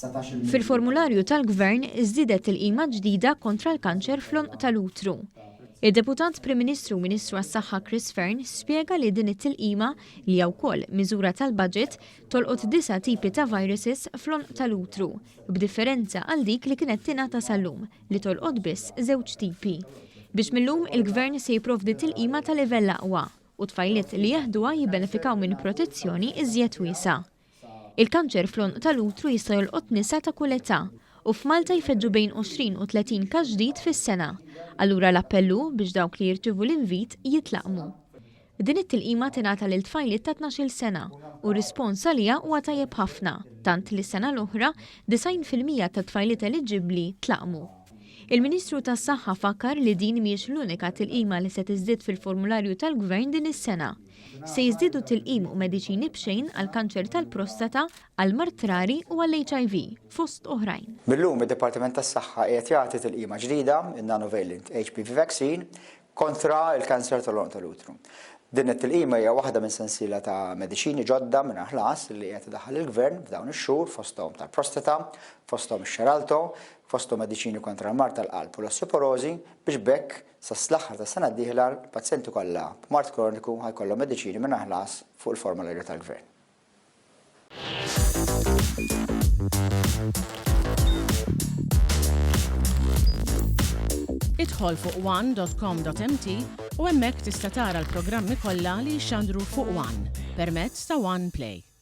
Fil-formularju tal-Gvern iżdiedet il-qima ġdida kontra l-kanċer fl-onq tal-utru. Id-Deputant Prim Ministru Ministru għas-Saħħa Chris Fearn spjega li din it-tilqima li hija wkoll miżura tal-budget tolqot 9 tipi ta' viruses fl-onq tal-utru, b'differenza għal dik li kienet tingħata sal-lum li tolqot biss 2 tipi. Biex millum il-Gvern se jipprovdi tilqima ta' livell aqwa u tfajliet li jeħduha jibbenefikaw minn protezzjoni iżjed wiesa'. Il-kanċer fl-onq tal-utru jista' jolqot nisa ta' kull età u f'Malta jfeġġu bejn 20 u 30 każ ġdid fis-sena. Allura l-appellu biex dawk li jirċievu l-invit jitlaqmu. Din it-tilqima tingħata lil tfajliet ta' 12-il sena u rispons għaliha huwa tajjeb ħafna, tant li s-sena l-oħra 90% ta' tfajliet eliġibbli tlaqmu. Il-Ministru tas-Saħħa fakkar li din mhijiex l-unika tilqima li se tiżdied fil-formularju tal-Gvern din is-sena. Se jiżdiedu tilqim u mediċini b'xejn għal kanċer tal-prostata, għal mart rari u għall-HIV, fost oħrajn. Millum id-Dipartiment tas-Saħħa qiegħed jagħti tilqima ġdida, in-nanovalent HPV vaccine, kontra l-kanċer tal-onq tal-utru. Din it-tilqima hija waħda minn sensiela ta' mediċini ġodda minn ħlas li qed idaħħal il-Gvern f'dawn ix-xhur fosthom tal-prostata, fosthom ix-xeralto, fosthom mediċini kontra l-mart tal-qalb u l-osteoporosi biex bekk sa s-aħħar ta' sena d-dieħla l-pazjenti kollha b'mart kroniku ħajkollhom mediċini minn ħlas fuq il-formularju tal-Gvern. Idħol fuq one.com.mt u hemmhekk tista' tara l-programmi kollha li jxandru fuq One permezz ta' One Play.